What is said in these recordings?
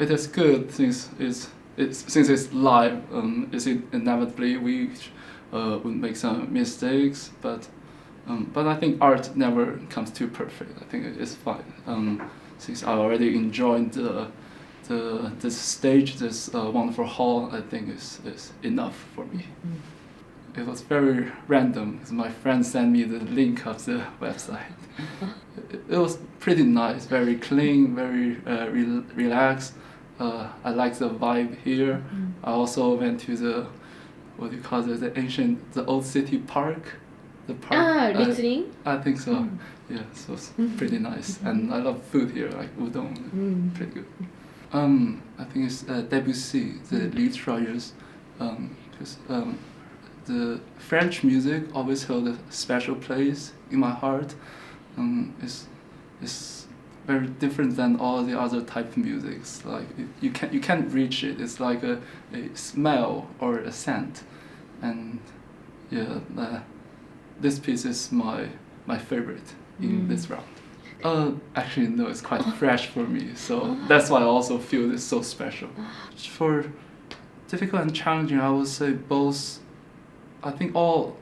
it is good since it's live. Inevitably we would make some mistakes, but I think art never comes too perfect. I think it's fine. Since I already enjoyed this stage, this wonderful hall, I think is enough for me. It was very random because my friend sent me the link of the website. It was pretty nice, very clean, very relaxed. I like the vibe here. I also went to the the old city park. The park. I think so. Yeah, so it's pretty nice, and I love food here, like udon, pretty good. I think it's Debussy, the lead choice, because the French music always held a special place in my heart. It's very different than all the other type of musics. Like you can't reach it. It's like a smell or a scent, and this piece is my favorite in this round. Actually, no, it's quite fresh for me, so that's why I also feel it's so special. For difficult and challenging, I would say both. I think all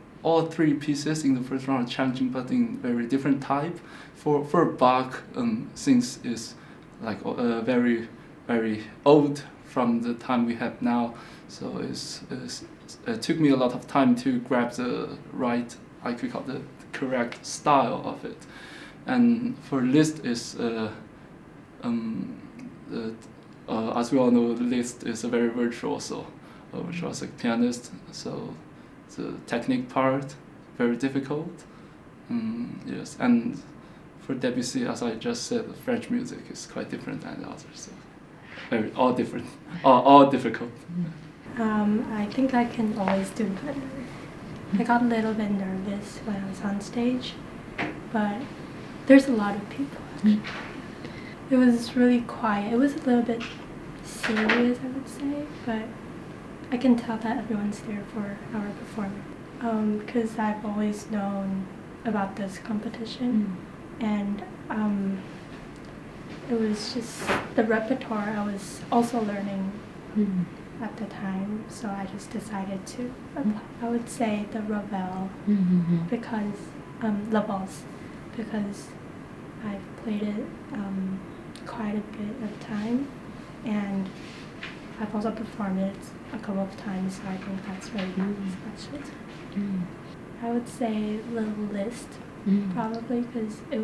three pieces in the first round are challenging, but in very different type. For Bach, since it's like very very old from the time we have now, so it took me a lot of time to grab the right, I could call the correct style of it. And for Liszt is as we all know, Liszt is a very virtuoso pianist, so the technique part very difficult. Yes, and for Debussy, as I just said, the French music is quite different than the others, so all different, all difficult. I think I can always do better. I got a little bit nervous when I was on stage, but there's a lot of people. It was really quiet. It was a little bit serious, I would say, but I can tell that everyone's there for our performance. Because I've always known about this competition, and it was just the repertoire I was also learning at the time, so I just decided to apply. I would say the Ravel, because La Valse, because I've played it quite a bit of time, and I've also performed it a couple of times, so I think that's very special. I would say the Liszt, probably, because it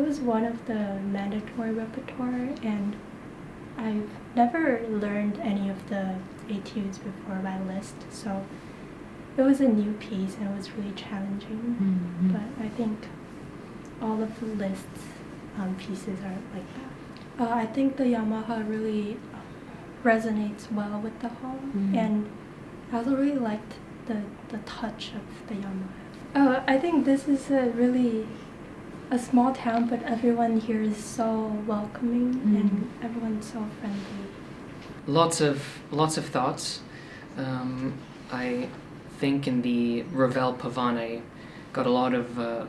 was one of the mandatory repertoire, and I've never learned any of the etudes before by Liszt, so it was a new piece and it was really challenging. But I think all of the Liszt's pieces are like that. I think the Yamaha really resonates well with the hall, and I also really liked the touch of the Yamaha. I think this is a small town, but everyone here is so welcoming and everyone's so friendly. Lots of thoughts. I think in the Ravel Pavane I got a lot of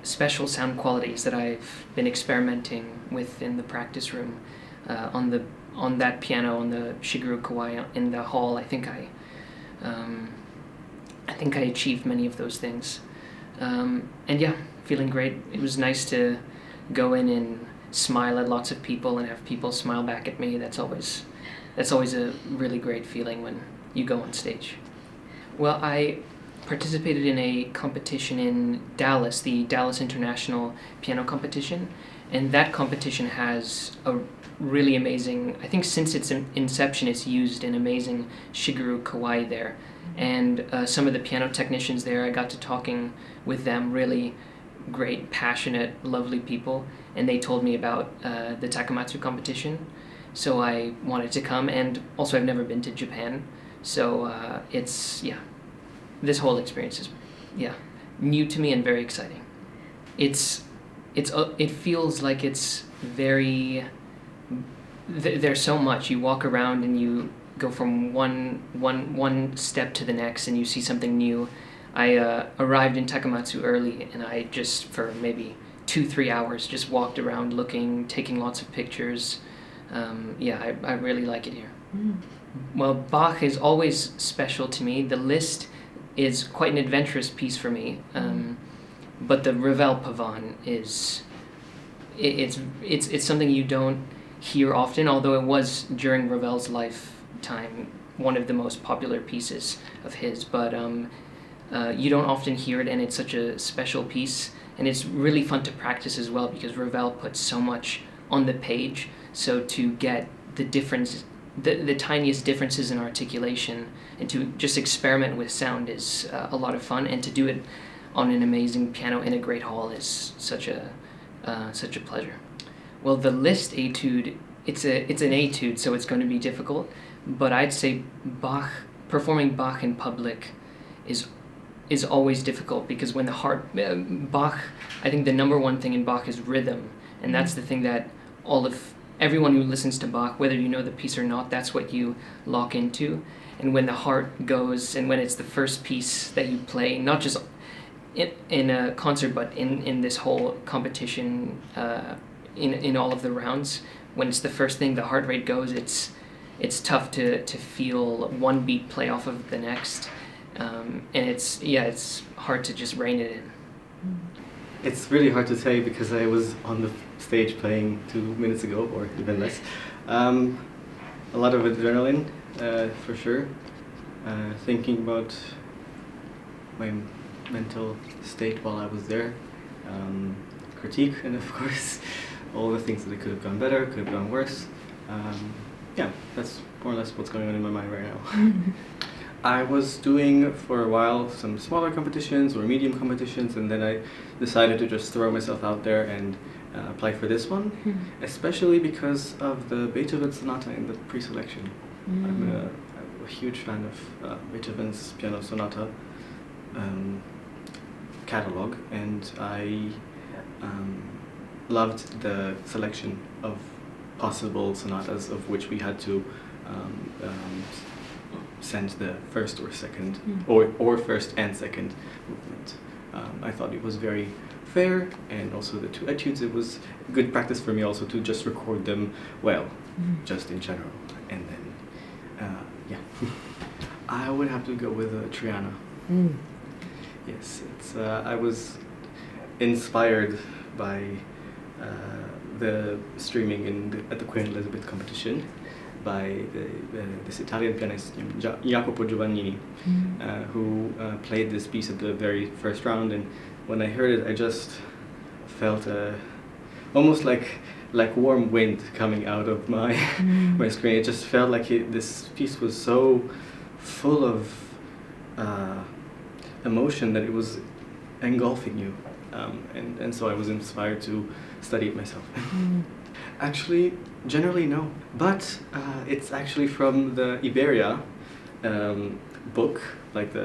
special sound qualities that I've been experimenting with in the practice room. On that piano, on the Shigeru Kawai in the hall, I think I achieved many of those things. And yeah, feeling great. It was nice to go in and smile at lots of people and have people smile back at me. That's always a really great feeling when you go on stage. Well, I participated in a competition in Dallas, the Dallas International Piano Competition, and that competition has a really amazing, I think since its inception it's used an amazing Shigeru Kawai there, and some of the piano technicians there, I got to talking with them, really great, passionate, lovely people, and they told me about the Takamatsu competition, so I wanted to come, and also I've never been to Japan, so this whole experience is new to me and very exciting. It feels like it's very, there's so much. You walk around and you go from one step to the next and you see something new. I arrived in Takamatsu early, and I just for maybe 2-3 hours just walked around looking, taking lots of pictures. I really like it here. Well, Bach is always special to me. The Liszt is quite an adventurous piece for me, but the Ravel Pavane is it's something you don't hear often, although it was during Ravel's lifetime one of the most popular pieces of his. But you don't often hear it, and it's such a special piece, and it's really fun to practice as well because Ravel puts so much on the page. So to get the difference, the tiniest differences in articulation, and to just experiment with sound is a lot of fun, and to do it on an amazing piano in a great hall is such a pleasure. Well, the Liszt etude, it's an etude, so it's going to be difficult, but I'd say performing Bach in public is always difficult because when Bach, I think the number one thing in Bach is rhythm, and that's the thing that everyone who listens to Bach, whether you know the piece or not, that's what you lock into. And when the heart goes, and when it's the first piece that you play, not just in a concert, but in this whole competition, in all of the rounds, when it's the first thing, the heart rate goes, it's tough to feel one beat play off of the next. And it's hard to just rein it in. It's really hard to say because I was on the stage playing 2 minutes ago, or even less. A lot of adrenaline, for sure. Thinking about my mental state while I was there. Critique, and of course, all the things that it could have gone better, could have gone worse. That's more or less what's going on in my mind right now. I was doing for a while some smaller competitions or medium competitions, and then I decided to just throw myself out there and apply for this one, especially because of the Beethoven Sonata in the pre-selection. I'm a huge fan of Beethoven's piano sonata catalog, and I loved the selection of possible sonatas of which we had to send the first or second, or first and second movement. I thought it was very fair, and also the 2 etudes, it was good practice for me also to just record them well, just in general. And then, I would have to go with Triana. Yes, I was inspired by the streaming at the Queen Elizabeth competition by this Italian pianist Jacopo Giovannini, who played this piece at the very first round, and when I heard it, I just felt almost like warm wind coming out of my my screen. It just felt like this piece was so full of emotion that it was engulfing you, and so I was inspired to study it myself. Actually, generally no, but it's actually from the Iberia book, like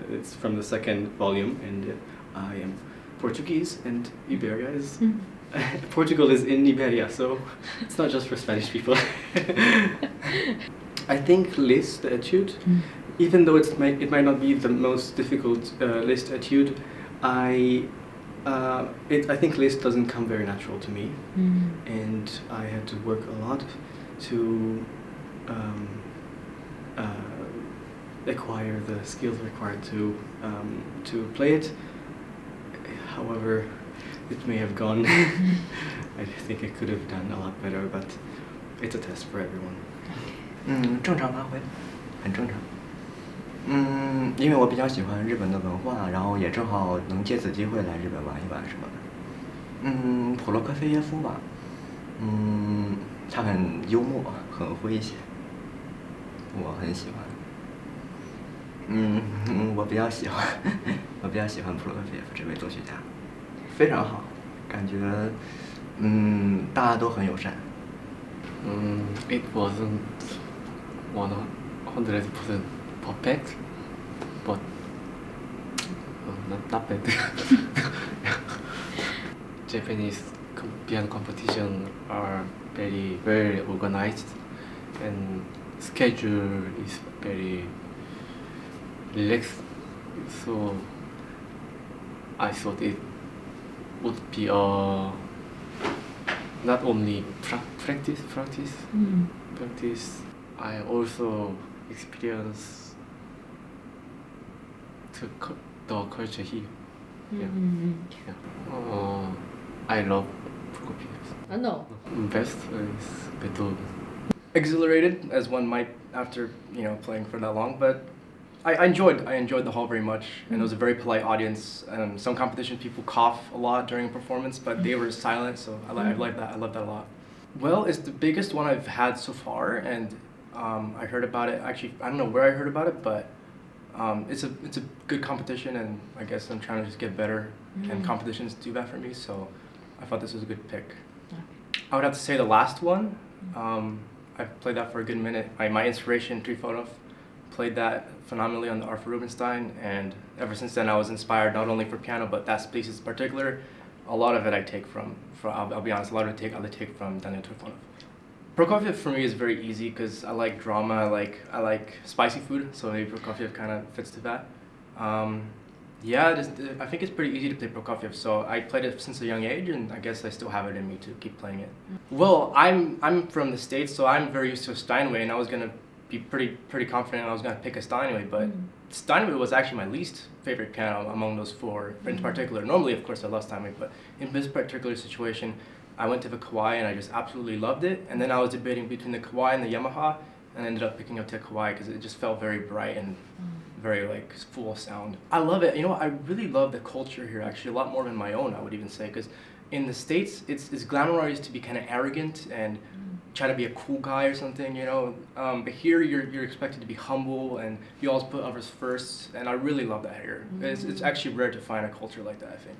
it's from the second volume, and I am Portuguese, and Iberia is Portugal is in Iberia, so it's not just for Spanish people. I think Liszt, the etude, even though it might not be the most difficult Liszt etude, I think Liszt doesn't come very natural to me, and I had to work a lot to acquire the skills required to play it. However, it may have gone. I think I could have done a lot better, but it's a test for everyone. 正常发挥，很正常。因为我比较喜欢日本的文化，然后也正好能借此机会来日本玩一玩什么的。普罗科菲耶夫吧，他很幽默，很诙谐，我很喜欢。我比较喜欢普罗科菲耶夫这位作曲家，非常好，感觉大家都很友善。It wasn't 100% perfect, but not bad. Japanese piano competition are very, very organized, and schedule is very relaxed. So I thought it would be a not only practice. I also experience the culture here. Yeah. I love Prokofiev. I know. Best is Beethoven. Exhilarated as one might after playing for that long, but I enjoyed the hall very much, and it was a very polite audience. Some competition people cough a lot during performance, but they were silent, so I like that. I love that a lot. Well, it's the biggest one I've had so far, and I heard about it. Actually, I don't know where I heard about it, but it's a good competition, and I guess I'm trying to just get better. And competitions do that for me, so I thought this was a good pick. I would have to say the last one. I've played that for a good minute. My inspiration, Trifonov, played that phenomenally on the Arthur Rubinstein, and ever since then I was inspired not only for piano, but that piece in particular. A lot of it I take from I'll be honest, a lot of it I take from Daniel Trifonov. Prokofiev for me is very easy because I like drama, I like spicy food, so maybe Prokofiev kind of fits to that. I think it's pretty easy to play Prokofiev, so I played it since a young age, and I guess I still have it in me to keep playing it. Well, I'm from the States, so I'm very used to a Steinway, and I was gonna be pretty confident I was gonna pick a Steinway, but Steinway was actually my least favorite piano among those four in particular. Normally, of course, I love Steinway, but in this particular situation, I went to the Kawai and I just absolutely loved it, and then I was debating between the Kawai and the Yamaha, and I ended up picking up the Kawai because it just felt very bright and very full of sound. I love it. I really love the culture here actually, a lot more than my own, I would even say, because in the States it's glamorized to be kind of arrogant and try to be a cool guy or something, but here you're expected to be humble and you always put others first, and I really love that here. It's actually rare to find a culture like that, I think.